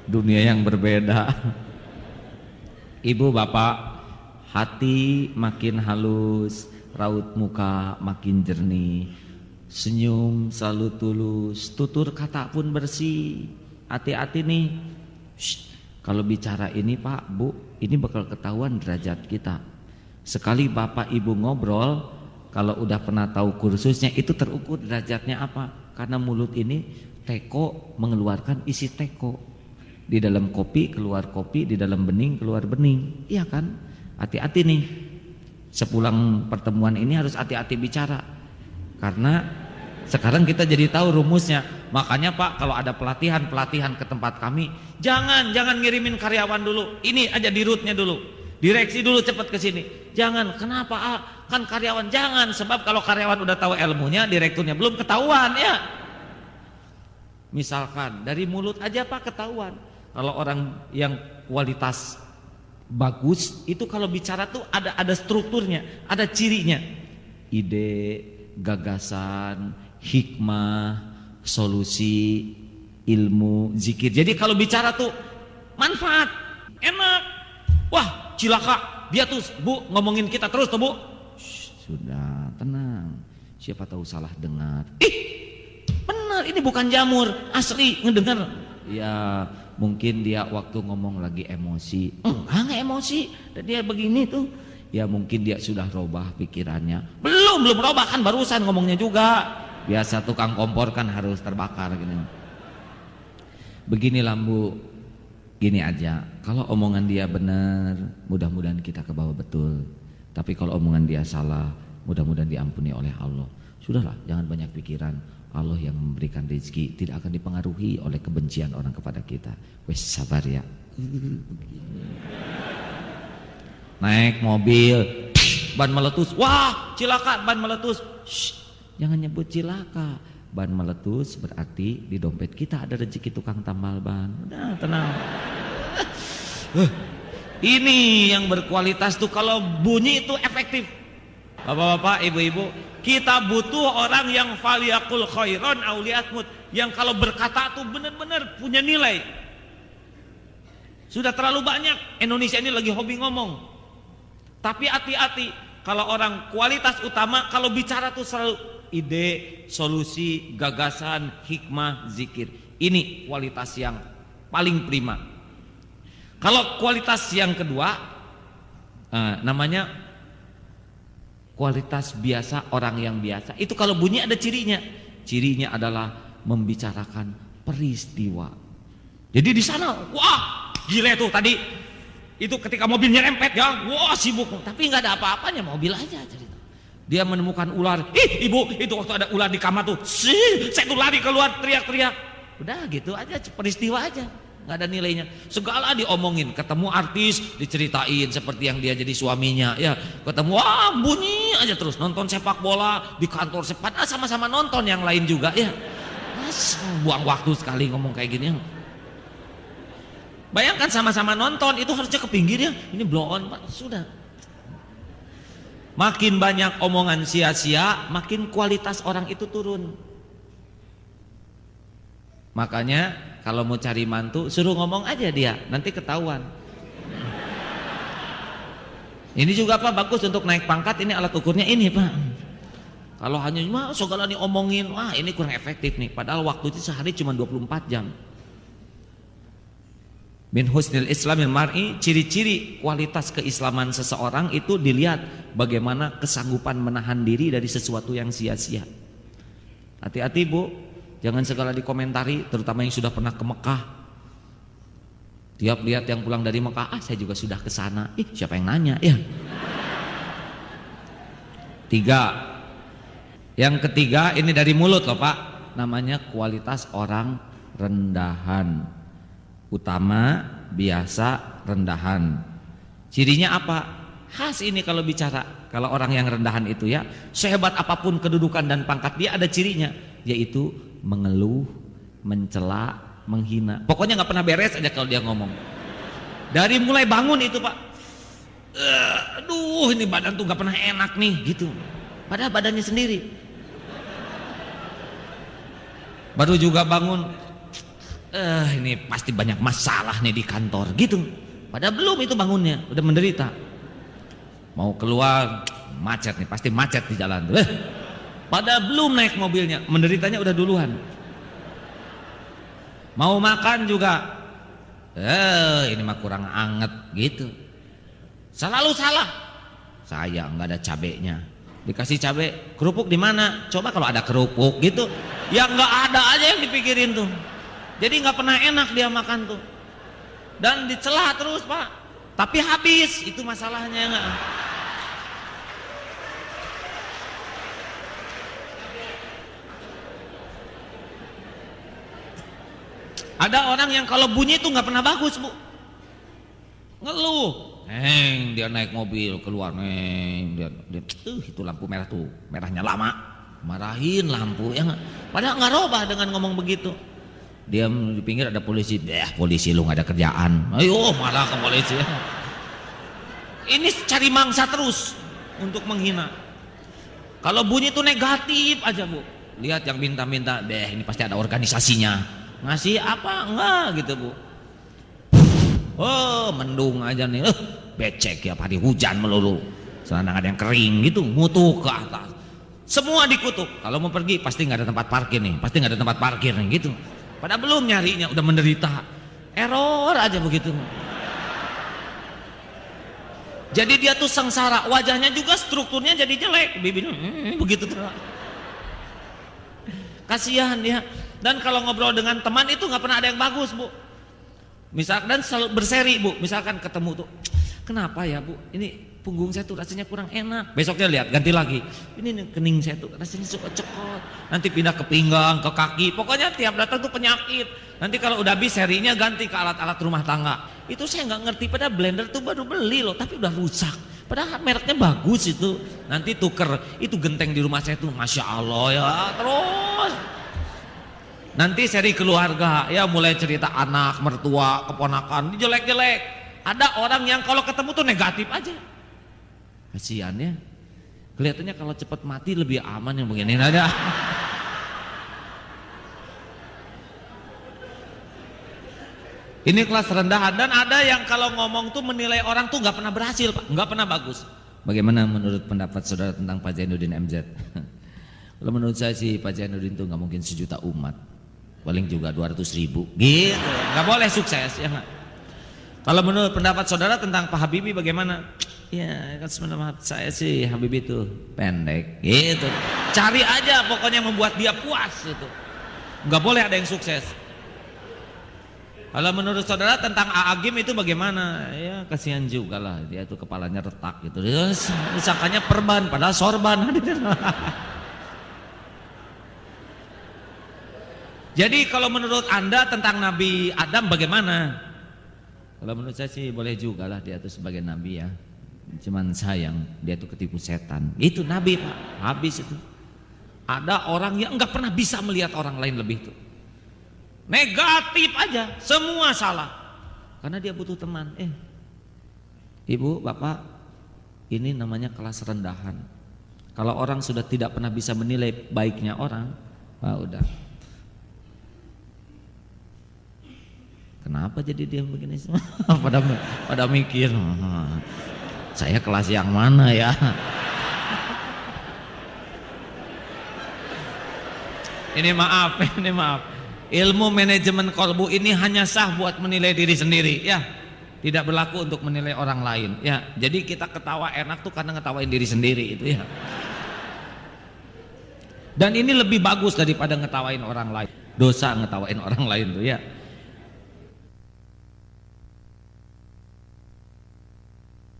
dunia yang berbeda. Ibu bapak, hati makin halus, raut muka makin jernih, senyum selalu tulus, tutur kata pun bersih. Hati-hati nih. Kalau bicara ini Pak, Bu, ini bakal ketahuan derajat kita. Sekali Bapak Ibu ngobrol, kalau udah pernah tahu kursusnya, itu terukur derajatnya apa. Karena mulut ini teko mengeluarkan isi teko. Di dalam kopi keluar kopi, di dalam bening keluar bening. Iya kan? Hati-hati nih. Sepulang pertemuan ini harus hati-hati bicara. Karena sekarang kita jadi tahu rumusnya. Makanya Pak, kalau ada pelatihan ke tempat kami, jangan ngirimin karyawan dulu. Ini aja di rootnya dulu. Direksi dulu cepat ke sini. Jangan. Kenapa? Kan karyawan jangan, sebab kalau karyawan udah tahu ilmunya, direkturnya belum ketahuan ya. Misalkan dari mulut aja Pak ketahuan. Kalau orang yang kualitas bagus itu kalau bicara tuh ada strukturnya, ada cirinya. Ide, gagasan, hikmah, solusi, ilmu, zikir. Jadi kalau bicara tuh manfaat, enak. Wah, cilaka, dia tuh Bu ngomongin kita terus tuh Bu. Sudah, tenang. Siapa tahu salah dengar. Benar, ini bukan jamur, asli ngedengar. Ya, mungkin dia waktu ngomong lagi emosi. Enggak emosi, dia begini tuh. Ya mungkin dia sudah robah pikirannya. Belum robah kan barusan ngomongnya juga. Biasa tukang kompor kan harus terbakar gini. Beginilah Bu, gini aja. Kalau omongan dia benar, mudah-mudahan kita ke bawah betul. Tapi kalau omongan dia salah, mudah-mudahan diampuni oleh Allah. Sudahlah, jangan banyak pikiran. Allah yang memberikan rezeki, tidak akan dipengaruhi oleh kebencian orang kepada kita. Wes sabar ya. Naik mobil, ban meletus. Wah, cilaka, ban meletus. Jangan nyebut cilaka. Ban meletus berarti di dompet kita ada rezeki tukang tambal ban. Udah tenang. Ini yang berkualitas tuh kalau bunyi itu efektif. Bapak-bapak, ibu-ibu, kita butuh orang yang faliyakul khairon auliyatmut, yang kalau berkata tuh benar-benar punya nilai. Sudah terlalu banyak Indonesia ini lagi hobi ngomong. Tapi hati-hati kalau orang kualitas utama kalau bicara tuh selalu ide, solusi, gagasan, hikmah, zikir. Ini kualitas yang paling prima. Kalau kualitas yang kedua namanya kualitas biasa, orang yang biasa. Itu kalau bunyi ada cirinya. Cirinya adalah membicarakan peristiwa. Jadi di sana, wah, gila tuh tadi. Itu ketika mobilnya nyerempet ya, wah sibuk. Tapi nggak ada apa-apanya, mobil aja cerita. Dia menemukan ular. Ibu, itu waktu ada ular di kamar tuh. Saya tuh lari keluar teriak-teriak. Udah gitu aja, peristiwa aja. Nggak ada nilainya. Segala diomongin, ketemu artis diceritain seperti yang dia jadi suaminya ya, ketemu wah bunyi aja terus. Nonton sepak bola di kantor sepak, sama-sama nonton yang lain juga ya. Buang waktu sekali ngomong kayak gini. Bayangkan sama-sama nonton, itu harusnya ke pinggir ya, ini blow on Pak. Sudah. Makin banyak omongan sia-sia, makin kualitas orang itu turun. Makanya kalau mau cari mantu, suruh ngomong aja dia, nanti ketahuan. Ini juga Pak bagus untuk naik pangkat, ini alat ukurnya ini Pak. Kalau hanya segala nih omongin, wah ini kurang efektif nih. Padahal waktu itu sehari cuma 24 jam. Min husnil islamil mar'i, ciri-ciri kualitas keislaman seseorang itu dilihat bagaimana kesanggupan menahan diri dari sesuatu yang sia-sia. Hati-hati Bu. Jangan segala dikomentari, terutama yang sudah pernah ke Mekah. Tiap lihat yang pulang dari Mekah, saya juga sudah ke sana. Siapa yang nanya ya? 3. Yang ketiga ini dari mulut loh Pak. Namanya kualitas orang rendahan. Utama, biasa, rendahan. Cirinya apa? Khas ini kalau bicara. Kalau orang yang rendahan itu ya, sehebat apapun kedudukan dan pangkat dia ada cirinya, yaitu mengeluh, mencela, menghina. Pokoknya nggak pernah beres aja kalau dia ngomong. Dari mulai bangun itu Pak, aduh ini badan tuh nggak pernah enak nih gitu. Padahal badannya sendiri. Baru juga bangun, Ini pasti banyak masalah nih di kantor gitu. Padahal belum itu bangunnya, udah menderita. Mau keluar macet nih, pasti macet di jalan. Padahal belum naik mobilnya, menderitanya udah duluan. Mau makan juga, ini mah kurang anget gitu. Selalu salah. Saya nggak ada cabenya. Dikasih cabe, kerupuk di mana? Coba kalau ada kerupuk gitu, ya nggak ada aja yang dipikirin tuh. Jadi nggak pernah enak dia makan tuh. Dan dicela terus Pak. Tapi habis, itu masalahnya nggak. Ada orang yang kalau bunyi itu nggak pernah bagus Bu. Ngeluh. Dia naik mobil keluar, dia itu lampu merah tuh, merahnya lama, marahin lampu ya nggak. Padahal nggak robah dengan ngomong begitu. Dia di pinggir ada polisi, polisi lu nggak ada kerjaan, ayo marah ke polisi. Ini cari mangsa terus untuk menghina. Kalau bunyi itu negatif aja Bu, lihat yang minta-minta, ini pasti ada organisasinya, ngasih apa enggak gitu Bu. Mendung aja nih, becek ya padi hujan melulu, celana ada yang kering gitu, ngutuk ke atas, semua dikutuk. Kalau mau pergi pasti nggak ada tempat parkir nih, pasti nggak ada tempat parkir nih gitu. Padahal belum nyarinya udah menderita, error aja begitu. Jadi dia tuh sengsara, wajahnya juga strukturnya jadi jelek, bibirnya begitu terus. Kasihan dia. Dan kalau ngobrol dengan teman itu nggak pernah ada yang bagus Bu. Misalkan selalu berseri Bu, misalkan ketemu tuh, kenapa ya Bu, ini punggung saya tuh rasanya kurang enak. Besoknya lihat ganti lagi, ini nih, kening saya tuh rasanya suka cekot. Nanti pindah ke pinggang, ke kaki, pokoknya tiap datang tuh penyakit. Nanti kalau udah habis serinya ganti ke alat-alat rumah tangga. Itu saya nggak ngerti, padahal blender tuh baru beli loh, tapi udah rusak. Padahal mereknya bagus itu. Nanti tuker, itu genteng di rumah saya tuh, masya Allah ya terus. Nanti seri keluarga, ya mulai cerita anak, mertua, keponakan, jelek-jelek. Ada orang yang kalau ketemu tuh negatif aja. Kasihan ya. Kelihatannya kalau cepat mati lebih aman yang begini ada. Ini kelas rendahan. Dan ada yang kalau ngomong tuh menilai orang tuh nggak pernah berhasil Pak, nggak pernah bagus. Bagaimana menurut pendapat saudara tentang Pak Zainuddin MZ? Kalau menurut saya sih Pak Zainuddin tuh nggak mungkin 1 juta umat. Paling juga 200.000 gitu, nggak boleh sukses ya nggak. Kalau menurut pendapat saudara tentang Pak Habibie bagaimana? Ya kan sebenarnya saya sih Habibie itu pendek gitu, cari aja pokoknya membuat dia puas itu, nggak boleh ada yang sukses. Kalau menurut saudara tentang A'agim itu bagaimana? Ya kasihan juga lah, dia itu kepalanya retak gitu, disangkanya perban padahal sorban. Jadi kalau menurut Anda tentang Nabi Adam bagaimana? Kalau menurut saya sih boleh juga lah, dia itu sebagai Nabi ya. Cuman sayang dia itu ketipu setan. Itu Nabi Pak, habis itu. Ada orang yang nggak pernah bisa melihat orang lain lebih tuh. Negatif aja, semua salah. Karena dia butuh teman. Ibu, Bapak, ini namanya kelas rendahan. Kalau orang sudah tidak pernah bisa menilai baiknya orang, udah. Kenapa jadi dia begini semua? pada mikir, saya kelas yang mana ya? Ini maaf. Ilmu manajemen kolbu ini hanya sah buat menilai diri sendiri ya. Tidak berlaku untuk menilai orang lain ya. Jadi kita ketawa enak tuh karena ngetawain diri sendiri itu ya. Dan ini lebih bagus daripada ngetawain orang lain. Dosa ngetawain orang lain tuh ya.